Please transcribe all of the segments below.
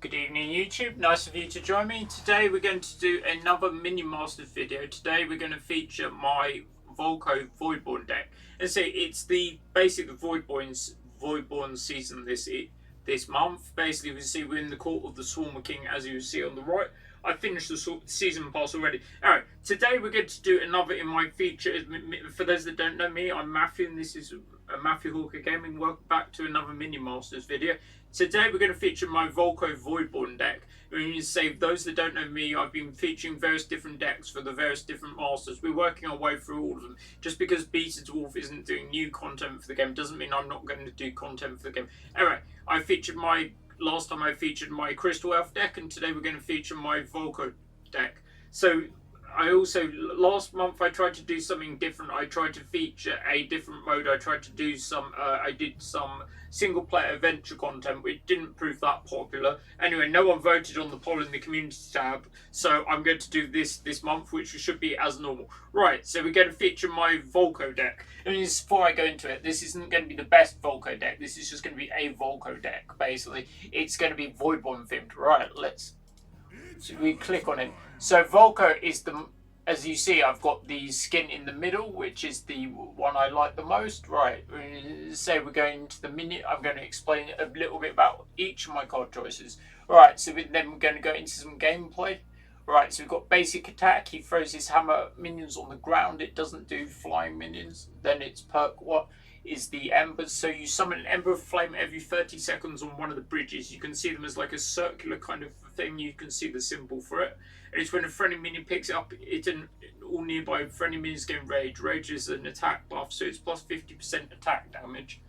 Good evening YouTube, nice of you to join me. Today we're going to do another Minion Masters video. Today we're going to feature my Volco Voidborne deck. And see, it's the Voidborne season this month. Basically we see we're in the Court of the Swarmer King, as you see on the right. I finished the season pass already. Alright, today we're going to do another in my feature. For those that don't know me, I'm Matthew and this is Matthew Hawker Gaming. Welcome back to another Minion Masters video. Today we're going to feature my Volco Voidborne deck. When you say those that don't know me, I've been featuring various different decks for the various different masters. We're working our way through all of them. Just because Beta Dwarf isn't doing new content for the game doesn't mean I'm not going to do content for the game. Anyway, last time I featured my Crystal Elf deck, and today we're going to feature my Volco deck. So last month I tried to do something different. I tried to feature a different mode. I tried to do I did some single player adventure content, which didn't prove that popular. Anyway, no one voted on the poll in the community tab, so I'm going to do this month, which should be as normal. Right, so we're going to feature my Volco deck. And before I go into it, this isn't going to be the best Volco deck. This is just going to be a Volco deck, basically. It's going to be Voidborne themed. Right, so we click on it. So Volco is as you see, I've got the skin in the middle, which is the one I like the most. Right, so we're going to the minion. I'm going to explain a little bit about each of my card choices. Right, so then we're going to go into some gameplay. Right, so we've got basic attack. He throws his hammer minions on the ground. It doesn't do flying minions. Then it's perk what is the embers. So you summon an ember of flame every 30 seconds on one of the bridges. You can see them as like a circular kind of thing. You can see the symbol for it. And it's when a friendly minion picks it up, all nearby friendly minions gain rage. Rage is an attack buff, so it's plus 50% attack damage.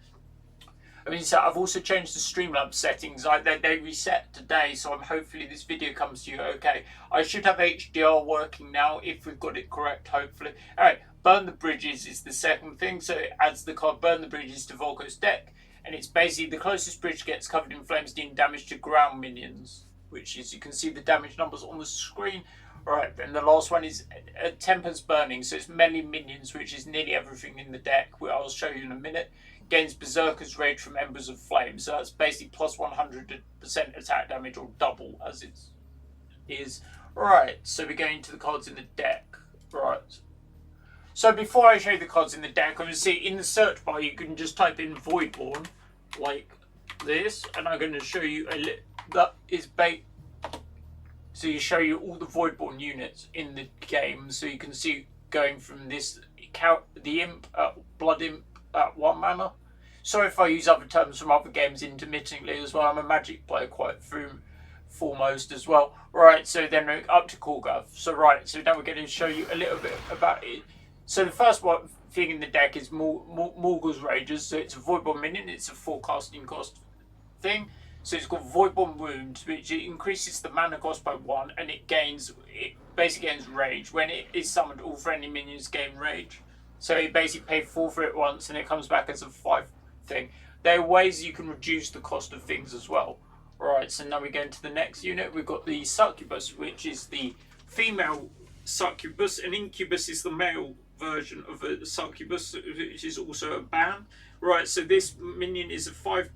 So I've also changed the Streamlabs settings. They reset today, so hopefully this video comes to you okay. I should have HDR working now if we've got it correct, hopefully. Alright, Burn the Bridges is the second thing, so it adds the card Burn the Bridges to Volco's deck. And it's basically the closest bridge gets covered in flames dealing damage to ground minions, which is, you can see the damage numbers on the screen. Right, and the last one is Tempers Burning, so it's melee minions, which is nearly everything in the deck, which I'll show you in a minute. Gains Berserker's Rage from Embers of Flame, so that's basically plus 100% attack damage, or double as it is. Right, so we're going to the cards in the deck. Right. So before I show you the cards in the deck, obviously in the search bar you can just type in Voidborne, like this, and I'm going to show you that is so you show you all the Voidborne units in the game, so you can see going from this the Imp, Blood Imp at 1 mana. Sorry if I use other terms from other games intermittently as well. I'm a Magic player quite foremost as well. Right, so then we're up to Korgoth. So right, so now we're going to show you a little bit about it. So the first thing in the deck is Morgul's Rages. So it's a Voidborne minion. It's a forecasting cost thing. So it's called Voidborne Wound, which increases the mana cost by 1, and it basically gains Rage. When it is summoned, all friendly minions gain Rage. So you basically pay 4 for it once, and it comes back as a 5 thing. There are ways you can reduce the cost of things as well. Right, so now we go into the next unit. We've got the Succubus, which is the female Succubus, and Incubus is the male version of a Succubus, which is also a ban. Right, so this minion is a 5.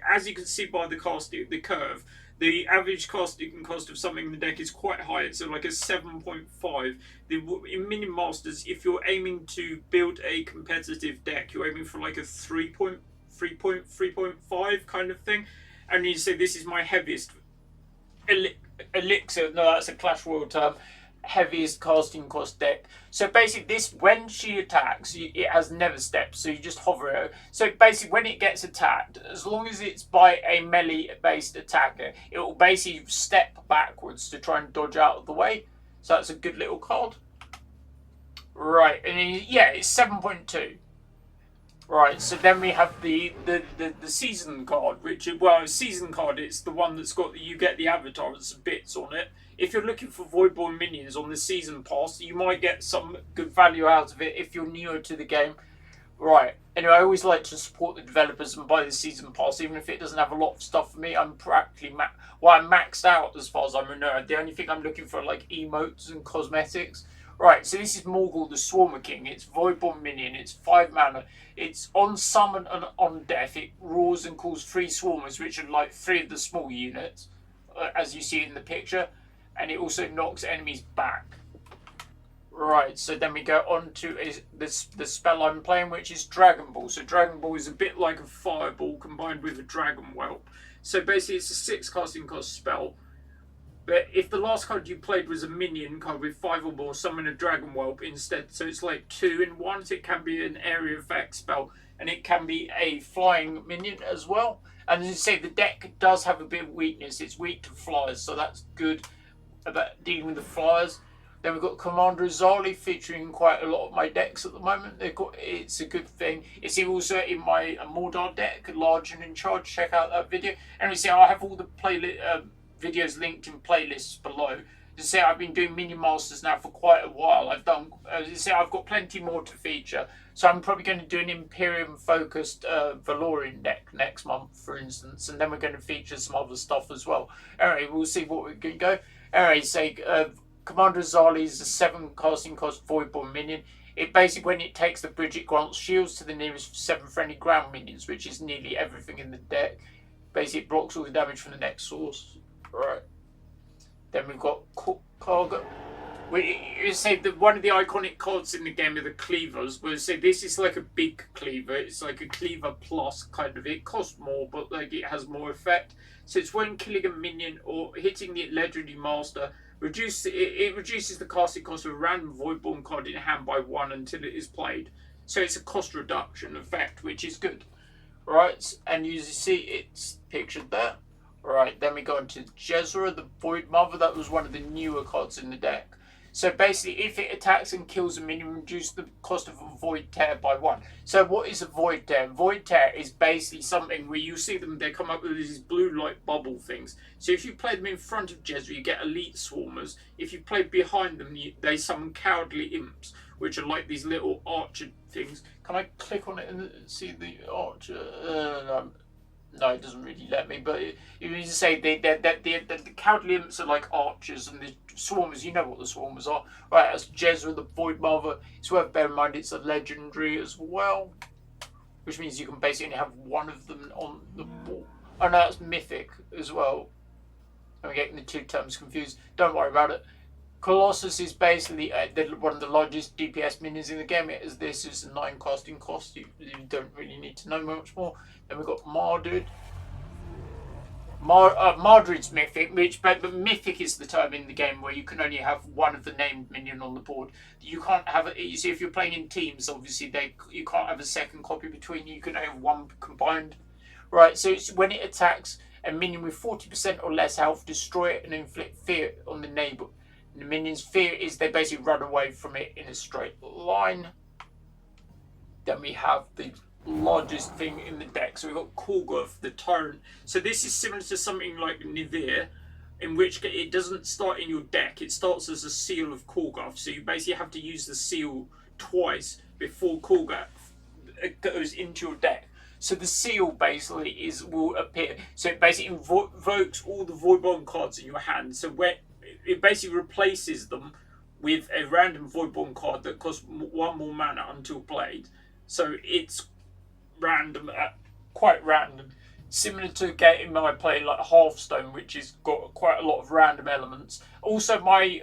As you can see by the curve, the average casting cost of something in the deck is quite high. It's like a 7.5. In Minion Masters, if you're aiming to build a competitive deck, you're aiming for like a 3.5 kind of thing. And you say this is my heaviest elixir. No, that's a Clash Royale term. Heaviest casting cost deck. So basically when she attacks, it has never steps, so you just hover it. So basically when it gets attacked, as long as it's by a melee based attacker, it will basically step backwards to try and dodge out of the way. So that's a good little card. Right, and yeah, it's 7.2. Right, so then we have the season card, which, well, season card, it's the one that's got, you get the avatar and some bits on it. If you're looking for Voidborne minions on the season pass, you might get some good value out of it if you're newer to the game. Right, anyway, I always like to support the developers and buy the season pass, even if it doesn't have a lot of stuff for me. I'm practically, I'm maxed out as far as I'm a nerd. The only thing I'm looking for are like emotes and cosmetics. Right, so this is Morgul the Swarmer King. It's Voidborne Minion. It's 5 mana. It's on summon and on death. It roars and calls 3 Swarmers, which are like 3 of the small units, as you see in the picture. And it also knocks enemies back. Right, so then we go on to the spell I'm playing, which is Dragon Ball. So Dragon Ball is a bit like a Fireball combined with a Dragon Whelp. So basically it's a 6 casting cost spell. But if the last card you played was a minion card with 5 or more, summon a Dragon Whelp instead. So it's like 2 in 1. So it can be an area effect spell. And it can be a flying minion as well. And as you say, the deck does have a bit of weakness. It's weak to flyers. So that's good about dealing with the flyers. Then we've got Commander Azali featuring quite a lot of my decks at the moment. It's a good thing. It's also in my Mordor deck, Large and in Charge. Check out that video. And we see I have all the videos linked in playlists below. As I say, I've been doing Minion Masters now for quite a while. I've got plenty more to feature. So I'm probably going to do an Imperium focused Valorian deck next month, for instance, and then we're going to feature some other stuff as well. Anyway, we'll see what we can go. Anyway, say Commander Azali is a 7 casting cost Voidborne minion. It basically, when it takes the bridge, it grants shields to the nearest 7 friendly ground minions, which is nearly everything in the deck. Basically, it blocks all the damage from the next source. Right. Then we've got Cargo. You say that one of the iconic cards in the game are the cleavers. We'll say this is like a big cleaver. It's like a cleaver plus kind of. It costs more, but like it has more effect. So it's when killing a minion or hitting the legendary master. It reduces the casting cost of a random Voidborne card in hand by 1 until it is played. So it's a cost reduction effect, which is good. Right, and you see it's pictured there. Right, then we go into Jezra, the Void Mother. That was one of the newer cards in the deck. So basically, if it attacks and kills a minion, reduce the cost of a Void Tear by 1. So what is a Void Tear? Void Tear is basically something where you see them, they come up with these blue light bubble things. So if you play them in front of Jezra, you get Elite Swarmers. If you play behind them, they summon Cowardly Imps, which are like these little archer things. Can I click on it and see the archer? No, it doesn't really let me, but you need to say the Cowardly Imps are like archers, and the Swarmers, you know what the Swarmers are. Right, that's Jezra, the Void Mother. It's worth bearing in mind it's a legendary as well, which means you can basically have one of them on the board. Oh no, that's Mythic as well. I'm getting the 2 terms confused. Don't worry about it. Colossus is basically one of the largest DPS minions in the game. This is a 9 casting cost. You don't really need to know much more. Then we've got Mardud. Mardud's Mythic, but Mythic is the term in the game where you can only have one of the named minion on the board. You can't have it. You see, if you're playing in teams, obviously you can't have a second copy between you. You can only have one combined. Right, so it's when it attacks a minion with 40% or less health, destroy it and inflict fear on the neighbor. The minion's fear is they basically run away from it in a straight line. Then we have the largest thing in the deck. So we've got Korgoth, the Tyrant. So this is similar to something like Nivir, in which it doesn't start in your deck. It starts as a seal of Korgoth. So you basically have to use the seal twice before Korgoth goes into your deck. So the seal basically will appear. So it basically invokes all the Voidborne cards in your hand. So when it basically replaces them with a random Voidborne card that costs 1 more mana until played. So it's random, quite random. Similar to a game I play like Hearthstone, which has got quite a lot of random elements. Also, I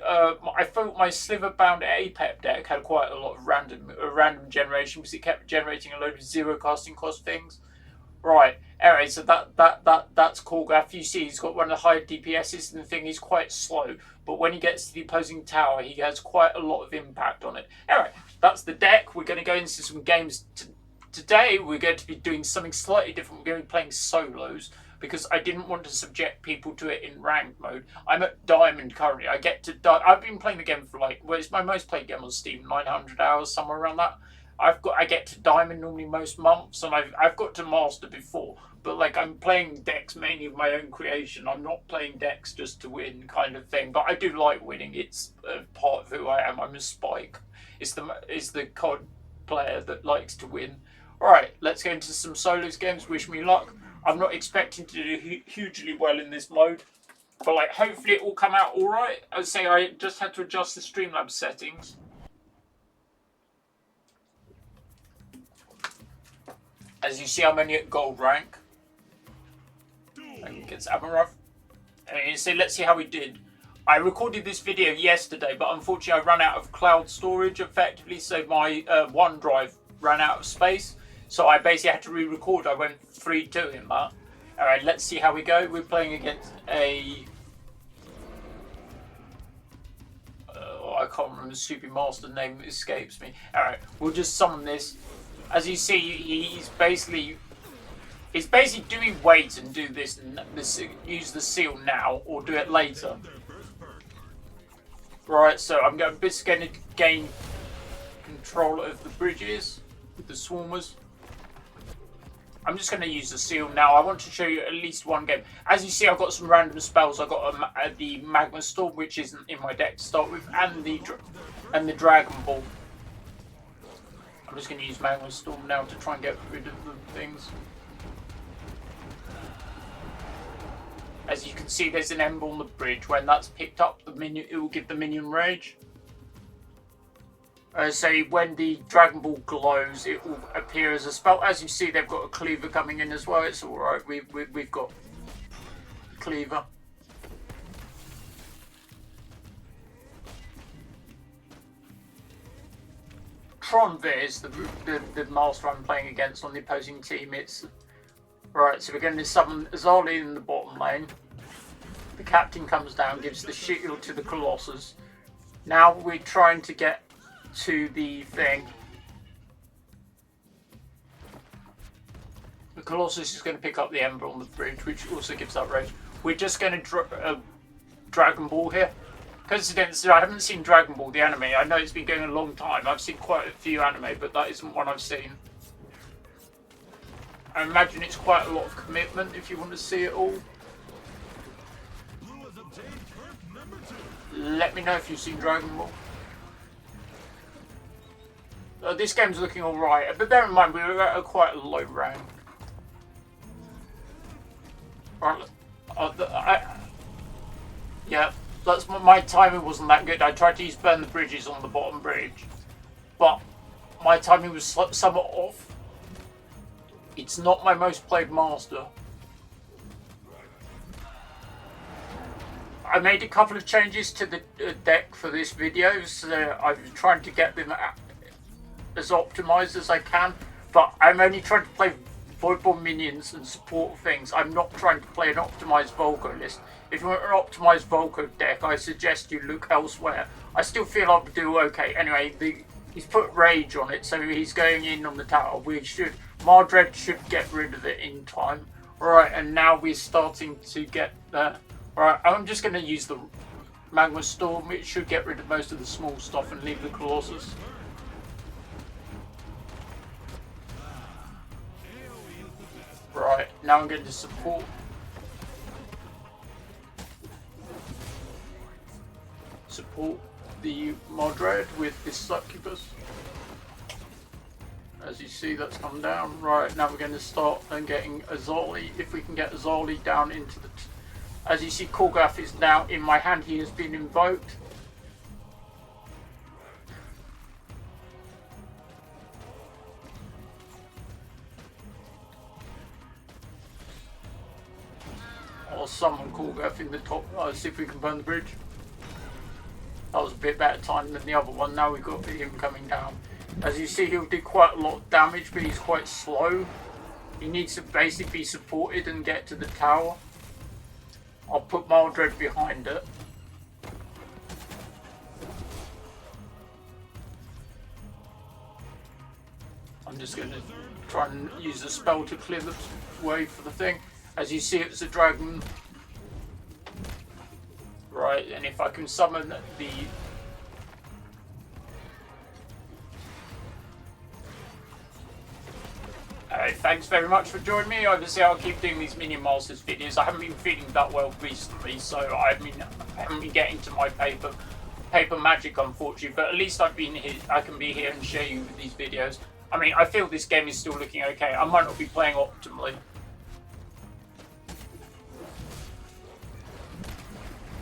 thought my Sliverbound Apep deck had quite a lot of random generation because it kept generating a load of 0 casting cost things. Right. Anyway, so that's Korgoth. You see, he's got one of the higher DPSs, and the thing is quite slow. But when he gets to the opposing tower, he has quite a lot of impact on it. Anyway, that's the deck. We're going to go into some games today. We're going to be doing something slightly different. We're going to be playing solos because I didn't want to subject people to it in ranked mode. I'm at Diamond currently. I've been playing the game for it's my most played game on Steam, 900 hours, somewhere around that. I get to Diamond normally most months, and I've got to Master before, but I'm playing decks mainly of my own creation. I'm not playing decks just to win kind of thing, but I do like winning. It's part of who I am. I'm a Spike. It's the COD player that likes to win. Alright, let's go into some solos games. Wish me luck. I'm not expecting to do hugely well in this mode, but hopefully it will come out alright. I would say I just had to adjust the Streamlabs settings. As you see, I'm only at gold rank. Against Amaranth. And you see, let's see how we did. I recorded this video yesterday, but unfortunately I ran out of cloud storage effectively, so my OneDrive ran out of space. So I basically had to re-record. I went 3-2 in that. Alright, let's see how we go. We're playing against a... I can't remember the Super Master name, escapes me. Alright, we'll just summon this. As you see, he's basically doing wait and do this, use the seal now, or do it later. Right, so I'm going to gain control of the bridges with the swarmers. I'm just going to use the seal now. I want to show you at least one game. As you see, I've got some random spells. I've got the Magma Storm, which isn't in my deck to start with, and the Dragon Ball. I'm just going to use Magma Storm now to try and get rid of the things. As you can see, there's an ember on the bridge. When that's picked up, it will give the minion rage. So when the Dragon Ball glows, it will appear as a spell. As you see, they've got a cleaver coming in as well. It's all right. We've got cleaver. Tronvir is the master I'm playing against on the opposing team. It's right. So we're going to summon Azali in the bottom lane. The captain comes down, gives the shield to the Colossus. Now we're trying to get to the thing. The Colossus is going to pick up the Ember on the bridge, which also gives that rage. We're just going to Dragon Ball here. Coincidentally, I haven't seen Dragon Ball, the anime. I know it's been going a long time. I've seen quite a few anime, but that isn't one I've seen. I imagine it's quite a lot of commitment if you want to see it all. Let me know if you've seen Dragon Ball. This game's looking alright, but bear in mind we were at quite a low rank. Right, yeah, my timing wasn't that good. I tried to use burn the bridges on the bottom bridge, but my timing was somewhat off. It's not my most played master. I made a couple of changes to the deck for this video, so I'm trying to get them as optimized as I can, but I'm only trying to play Voidborne minions and support things. I'm not trying to play an optimized Volco list. If you want an optimized Volco deck, I suggest you look elsewhere. I still feel I'll do okay. Anyway, he's put rage on it, so he's going in on the tower. Mardred should get rid of it in time. Alright, and now we're starting to get there. Alright, I'm just going to use the Magma Storm. It should get rid of most of the small stuff and leave the Colossus. Right, now I'm going to support the Mardred with this Succubus. As you see, that's come down. Right, now we're going to start and getting Azali. If we can get Azali down into the... As you see, Korgath is now in my hand. He has been invoked. I'll summon Korgath in the top. See if we can burn the bridge. That was a bit better time than the other one. Now we've got him coming down. As you see, he'll do quite a lot of damage, but he's quite slow. He needs to basically be supported and get to the tower. I'll put Mardred behind it. I'm just going to try and use a spell to clear the way for the thing. As you see, it's a dragon. Right, and if I can summon the... Thanks very much for joining me. Obviously, I'll keep doing these Minion Masters videos. I haven't been feeling that well recently, so I haven't been getting to my paper magic, unfortunately. But at least I've been here. I can be here and show you these videos. I mean, I feel this game is still looking okay. I might not be playing optimally.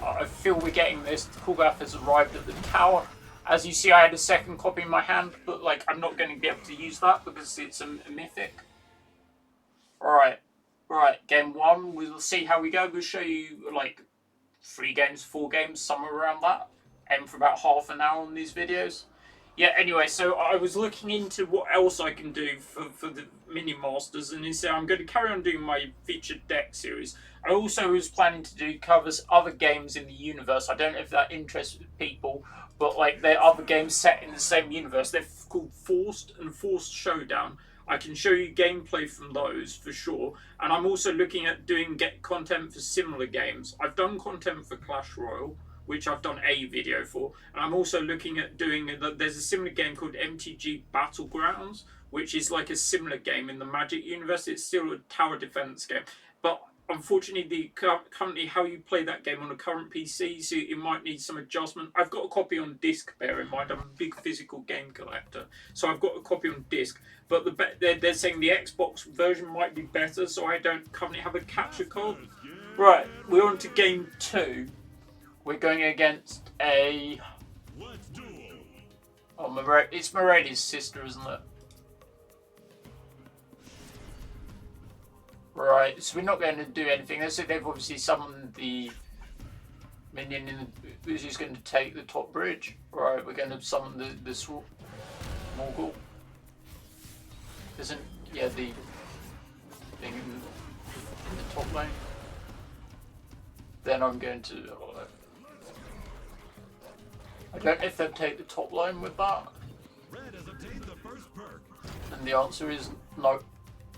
I feel we're getting this. Korgath has arrived at the tower. As you see, I had a second copy in my hand, but like I'm not going to be able to use that because it's a mythic. we'll see how we go. We'll show you like 3 games, 4 games, somewhere around that. Aim for about half an hour on these videos. Yeah, anyway, so I was looking into what else I can do for the Minion Masters, and so I'm going to carry on doing my featured deck series. I also was planning to do covers other games in the universe. I don't know if that interests people, but like there are other games set in the same universe. They're called Forced and Forced Showdown. I can show you gameplay from those for sure, and I'm also looking at doing content for similar games. I've done content for Clash Royale, which I've done a video for, and I'm also looking at doing. There's a similar game called MTG Battlegrounds, which is like a similar game in the Magic universe. It's still a tower defense game, but unfortunately, currently how you play that game on a current PC, so it might need some adjustment. I've got a copy on disc. Bear in mind, I'm a big physical game collector, so I've got a copy on disc. But they're saying the Xbox version might be better, so I don't currently have a capture card. Right, we're on to game 2. We're going against a. Oh, it's Moradi's sister, isn't it? Right, so we're not going to do anything. So they've obviously summoned the minion who's just going to take the top bridge. Right, we're going to summon the Morgul. Isn't the thing in the top lane? Then I'm going to. I don't know if they'll take the top line with that. And the answer is no.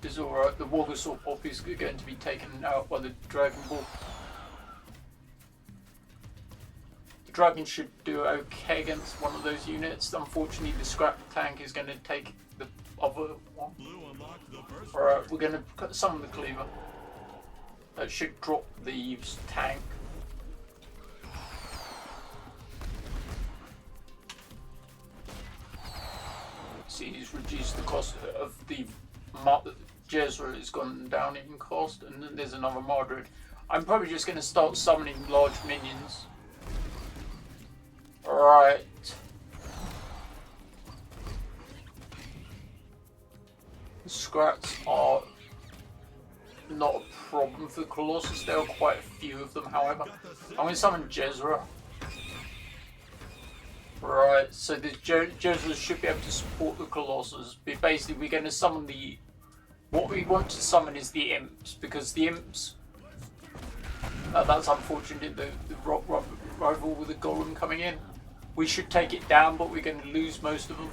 It's alright. The Wargosaur Pop is going to be taken out by the Dragon Ball. The Dragon should do okay against one of those units. Unfortunately, the Scrap Tank is going to take the other one. Alright, we're going to summon the Cleaver. That should drop the tank. See, he's reduced the cost of the Jezra has gone down in cost, and then there's another Mardred. I'm probably just going to start summoning large minions. Alright. The Scrats are not a problem for the Colossus. There are quite a few of them, however. I'm going to summon Jezra. Right, so the Jezra should be able to support the Colossus. But basically, we're going to summon the. What we want to summon is the Imps, because the Imps. That's unfortunate, the rock rival with the Golem coming in. We should take it down, but we're going to lose most of them.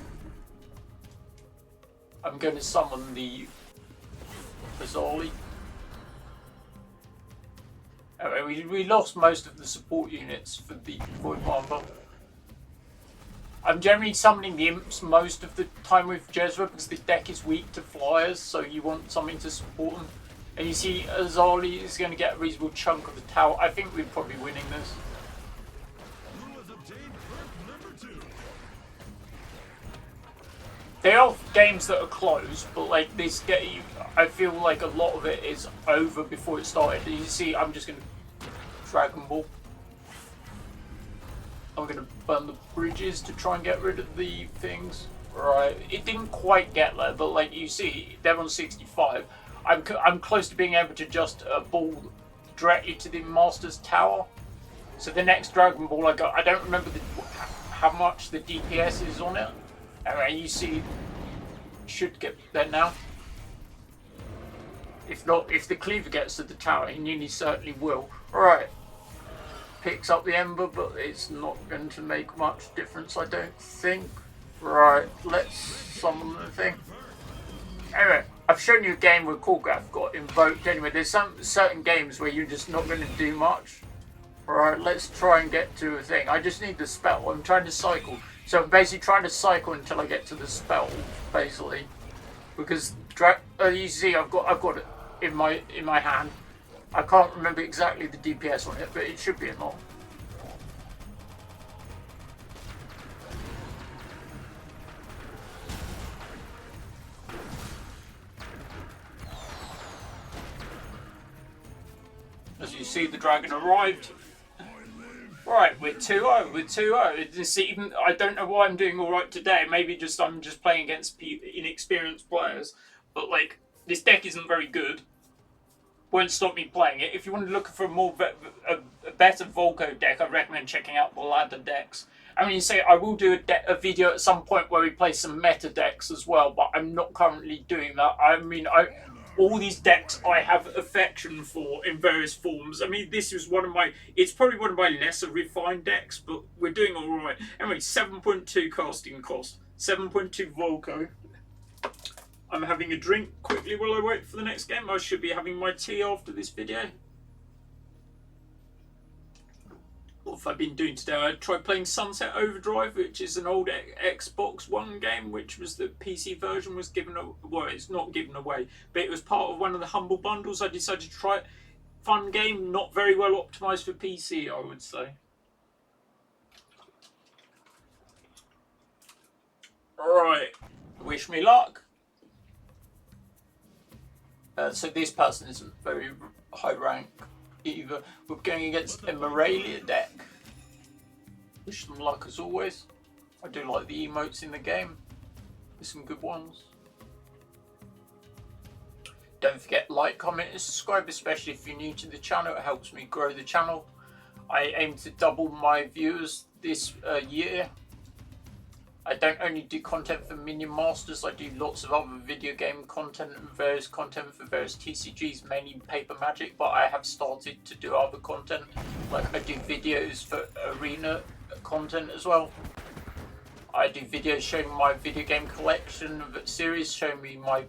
I'm going to summon the Azali. Anyway, we lost most of the support units for the Voidborne. I'm generally summoning the Imps most of the time with Jezra because the deck is weak to flyers, so you want something to support them. And you see Azali is going to get a reasonable chunk of the tower. I think we're probably winning this. There are games that are close, but like this game, I feel like a lot of it is over before it started. You see, I'm just going to Dragon Ball. I'm going to burn the bridges to try and get rid of the things. Right, it didn't quite get there, but like you see, they're on 65. I'm close to being able to just ball directly to the Master's Tower. So the next Dragon Ball I got, I don't remember how much the DPS is on it. And you see, should get there now. If not, if the Cleaver gets to the tower, he nearly certainly will. Alright. Picks up the Ember, but it's not going to make much difference, I don't think. Right, let's summon the thing. Anyway, I've shown you a game where Korgraf got invoked. Anyway, there's some certain games where you're just not going to do much. Alright, let's try and get to a thing. I just need the spell. I'm trying to cycle. So I'm basically trying to cycle until I get to the spell, basically. Because you see, I've got it in my hand. I can't remember exactly the DPS on it, but it should be enough. As you see, the dragon arrived. Right, we're 2-0. We're 2-0. Even I don't know why I'm doing all right today. Maybe I'm just playing against inexperienced players. But like, this deck isn't very good. won't stop me playing it. If you want to look for a better Volco deck, I recommend checking out the ladder decks. I mean, you say I will do a video at some point where we play some meta decks as well, but I'm not currently doing that. I mean, all these decks I have affection for in various forms. I mean, this is it's probably one of my lesser refined decks, but we're doing all right. Anyway, 7.2 casting cost, 7.2 Volco. I'm having a drink quickly while I wait for the next game. I should be having my tea after this video. What have I been doing today? I tried playing Sunset Overdrive, which is an old Xbox One game, which was the PC version was given away. Well, it's not given away, but it was part of one of the Humble Bundles. I decided to try it. Fun game, not very well optimised for PC, I would say. Alright, wish me luck. So this person isn't very high rank either. We're going against a Morelia deck. Wish them luck as always. I do like the emotes in the game. There's some good ones. Don't forget like, comment and subscribe, especially if you're new to the channel. It helps me grow the channel. I aim to double my viewers this year. I don't only do content for Minion Masters, I do lots of other video game content and various content for various TCGs, mainly Paper Magic, but I have started to do other content, like I do videos for Arena content as well. I do videos showing my video game collection series, showing me my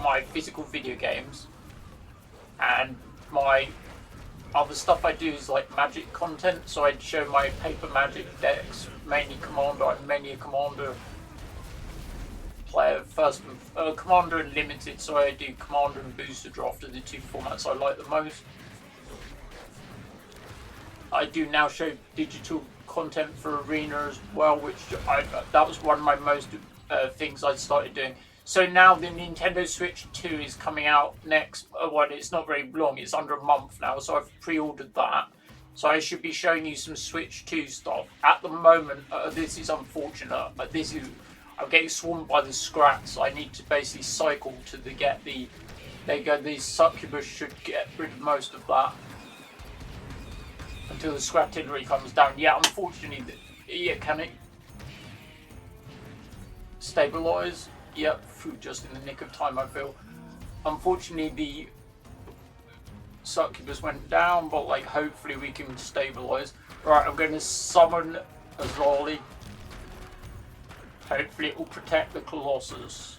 my physical video games, and my other stuff I do is like Magic content, so I'd show my Paper Magic decks, mainly Commander. I'm mainly a Commander player, Commander and Limited, so I do Commander and Booster Draft are the two formats I like the most. I do now show digital content for Arena as well, which that was one of my most things I started doing. So now the Nintendo Switch 2 is coming out next. Well, it's not very long, it's under a month now, so I've pre-ordered that. So I should be showing you some Switch 2 stuff. At the moment, this is unfortunate, but I'm getting swarmed by the scrats. I need to basically cycle to get the... There you go, the Succubus should get rid of most of that. Until the Scratillery comes down. Yeah, unfortunately, can it stabilise? Yep, just in the nick of time, I feel. Unfortunately, the Succubus went down, but like hopefully we can stabilise. Right, I'm going to summon Azali. Hopefully it will protect the Colossus.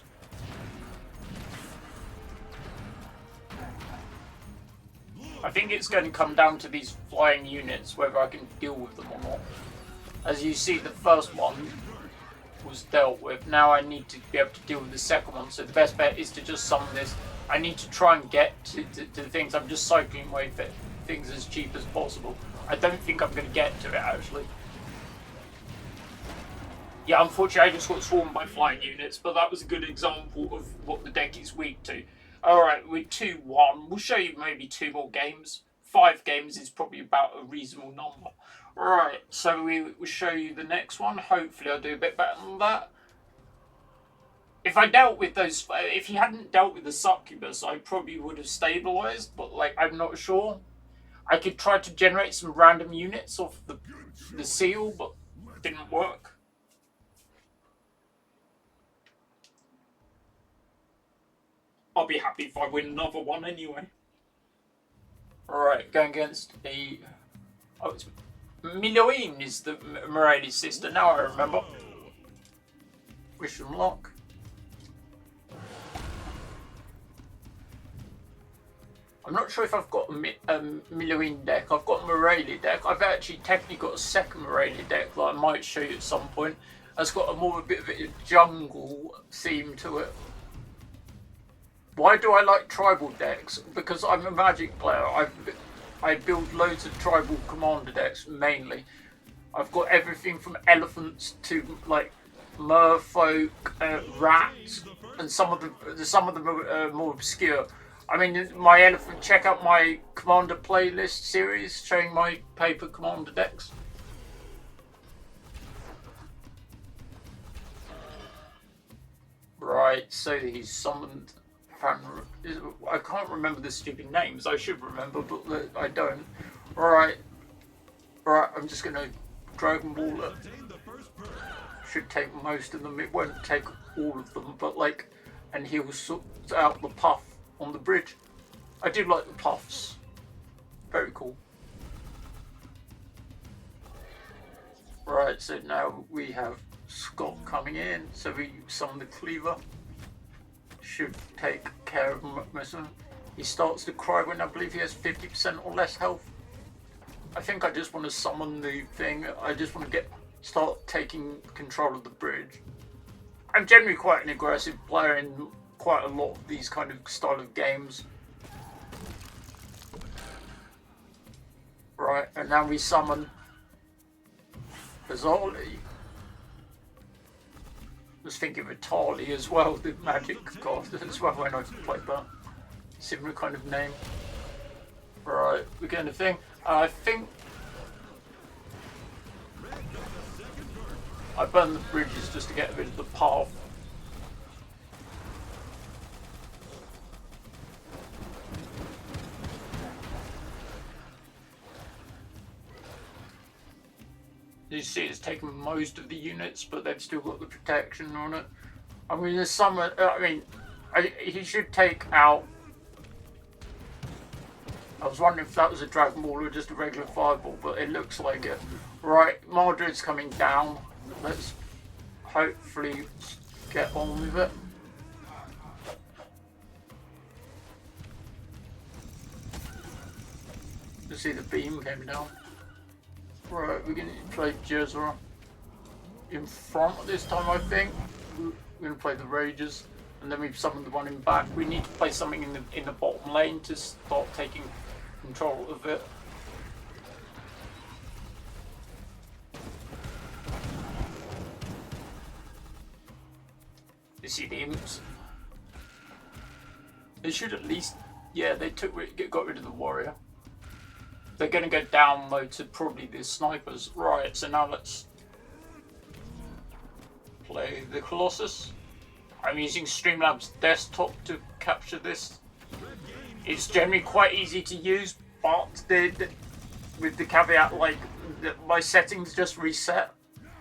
I think it's going to come down to these flying units, whether I can deal with them or not. As you see, the first one was dealt with. Now I need to be able to deal with the second one, so the best bet is to just summon this. I need to try and get to things. I'm just cycling away for things as cheap as possible. I don't think I'm going to get to it actually. Yeah, unfortunately I just got swarmed by flying units, but that was a good example of what the deck is weak to. Alright, we're 2-1. We'll show you maybe 2 more games. 5 games is probably about a reasonable number. Right, so we will show you the next one. Hopefully I'll do a bit better than that. If he hadn't dealt with the Succubus, I probably would have stabilised, but like, I'm not sure. I could try to generate some random units off the seal, but it didn't work. I'll be happy if I win another one anyway. Alright, going against a... Oh, it's... Miloine is the Morelli's sister, now I remember. Wish them luck. I'm not sure if I've got a Miloine deck. I've got a Morelli deck. I've actually technically got a second Morelli deck that I might show you at some point. It's got a bit of a jungle theme to it. Why do I like tribal decks? Because I'm a Magic player. I build loads of tribal commander decks mainly. I've got everything from elephants to like merfolk, rats, and some of them are more obscure. I mean, my elephant. Check out my commander playlist series showing my paper commander decks. Right, so he's summoned I can't remember the stupid names. I should remember, but I don't. Alright. Alright, I'm just gonna Dragon Ball it. Should take most of them. It won't take all of them, but like, and he'll sort out the puff on the bridge. I do like the puffs. Very cool. Right, so now we have Scott coming in. So we summon the cleaver. Should take care of most of them. He starts to cry when I believe he has 50% or less health. I think I just want to summon the thing. I just want to start taking control of the bridge. I'm generally quite an aggressive player in quite a lot of these kind of style of games. Right, and now we summon Bizarrely. I was thinking of Atali as well, the magic god as well when I played that. Similar kind of name. Right, we're getting the thing. I think I burned the bridges just to get rid of the path. You see it's taken most of the units, but they've still got the protection on it. I mean, there's some, he should take out. I was wondering if that was a Dragon Ball or just a regular Fireball, but it looks like it. Right, Mardred's coming down. Let's hopefully get on with it. You see the beam came down. Right, we're going to play Jezra in front this time, I think. We're going to play the Rages, and then we've summoned the one in back. We need to play something in the bottom lane to start taking control of it. You see the imps? They should at least, yeah, they got rid of the warrior. They're going to go down though to probably the snipers. Right, so now let's play the Colossus. I'm using Streamlabs desktop to capture this. It's generally quite easy to use, but with the caveat like my settings just reset.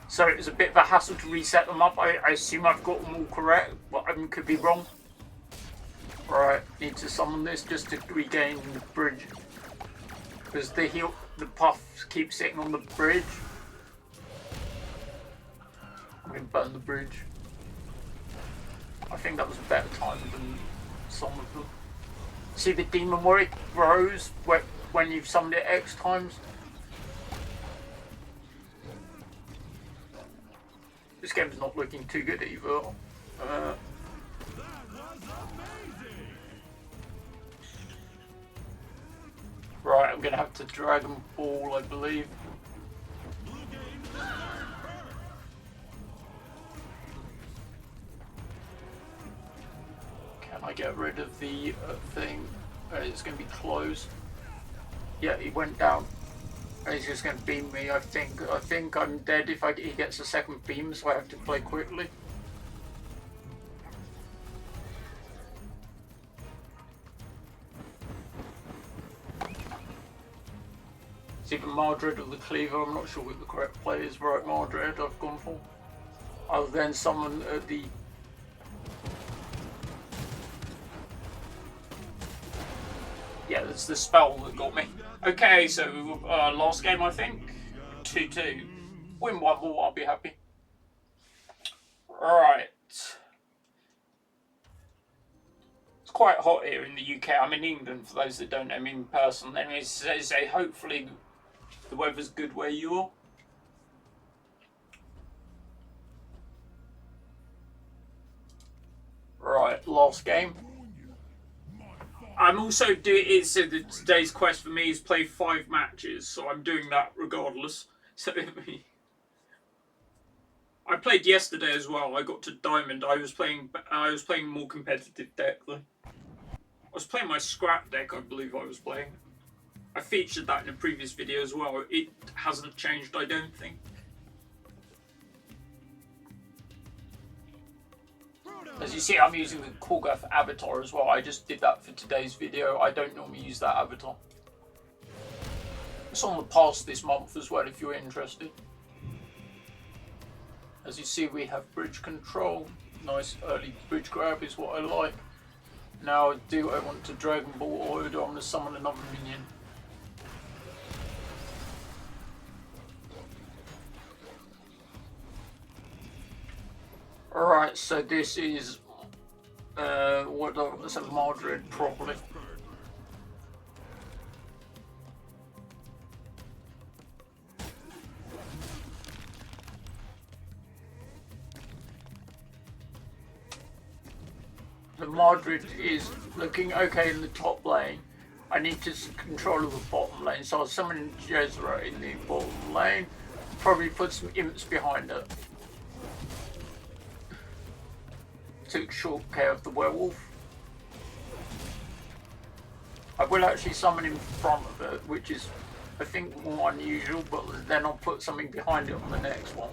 So it was a bit of a hassle to reset them up. I assume I've got them all correct, but I could be wrong. Right, need to summon this just to regain the bridge. Because the puff keeps sitting on the bridge. I'm going to burn the bridge. I think that was a better time than some of them. See the Demon Warrior grows when you've summoned it X times. This game's not looking too good either. Right, I'm going to have to Dragon Ball, I believe. Can I get rid of the thing? It's going to be closed. Yeah, he went down. He's just going to beam me, I think. I think I'm dead if he gets a second beam, so I have to play quickly. It's either Mardred or the Cleaver. I'm not sure what the correct play is. Right, Mardred I've gone for. I'll then summon the... Yeah, that's the spell that got me. Okay, so last game I think. 2-2. Win one more, I'll be happy. Right. It's quite hot here in the UK. I'm in England for those that don't know me in person. Anyways, so hopefully the weather's good where you are. Right, last game. I'm also doing so today's quest for me is play 5 matches, so I'm doing that regardless. So I played yesterday as well. I got to Diamond. I was playing more competitive deck though. I was playing my scrap deck, I believe I was playing. I featured that in a previous video as well. It hasn't changed, I don't think. As you see, I'm using the Korgoth avatar as well. I just did that for today's video. I don't normally use that avatar. It's on the pass this month as well if you're interested. As you see, we have bridge control. Nice early bridge grab is what I like. Now I want to Dragon Ball or do I want to summon another minion? Alright, so this is what I said, Madrid probably. The Madrid is looking okay in the top lane. I need to control the bottom lane, so I'll summon Jezra in the bottom lane. Probably put some imps behind it. Took short care of the werewolf. I will actually summon in front of it, which is, I think, more unusual, but then I'll put something behind it on the next one.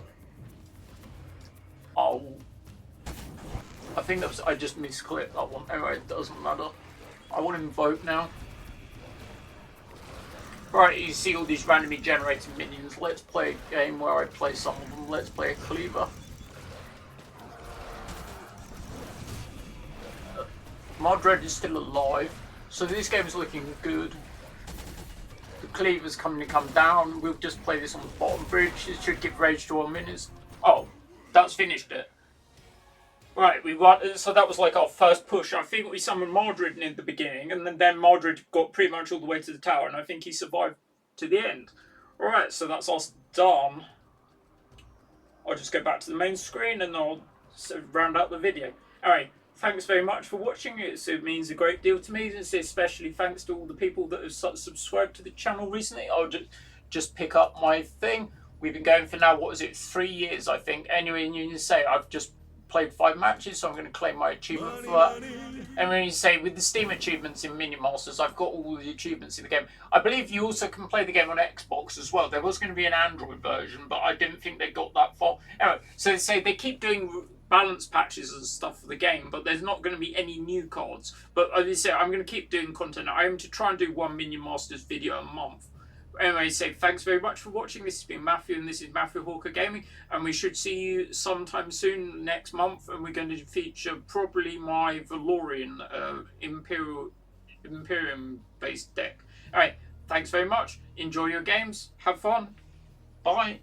I think that was, I just misclicked that one. Anyway, it doesn't matter. I want to invoke now. Right, you see all these randomly generated minions. Let's play a game where I play some of them. Let's play a cleaver. Madred is still alive, so this game is looking good. The cleaver's coming to come down. We'll just play this on the bottom bridge. It should give rage to 1 minute. Oh, that's finished it. Right, we won. So that was like our first push. I think we summoned Madrid in the beginning, and then Madrid got pretty much all the way to the tower, and I think he survived to the end. Alright, so that's us done. I'll just go back to the main screen and I'll round out the video. Alright, thanks very much for watching. It means a great deal to me. It's especially thanks to all the people that have subscribed to the channel recently. I'll just pick up my thing. We've been going for now, what is it, 3 years, I think. Anyway, and you can say I've just played 5 matches, so I'm going to claim my achievement for that. And when you say with the Steam achievements in Minion Masters, I've got all the achievements in the game. I believe you also can play the game on Xbox as well. There was going to be an Android version, but I didn't think they got that far. Anyway, so they say they keep doing balance patches and stuff for the game, but there's not going to be any new cards. But as I say, I'm going to keep doing content. I aim to try and do 1 Minion Masters video a month. Anyway, so thanks very much for watching. This has been Matthew, and this is Matthew Hawker Gaming, and we should see you sometime soon next month, and we're going to feature probably my Valorian Imperium based deck. Alright, thanks very much. Enjoy your games. Have fun. Bye.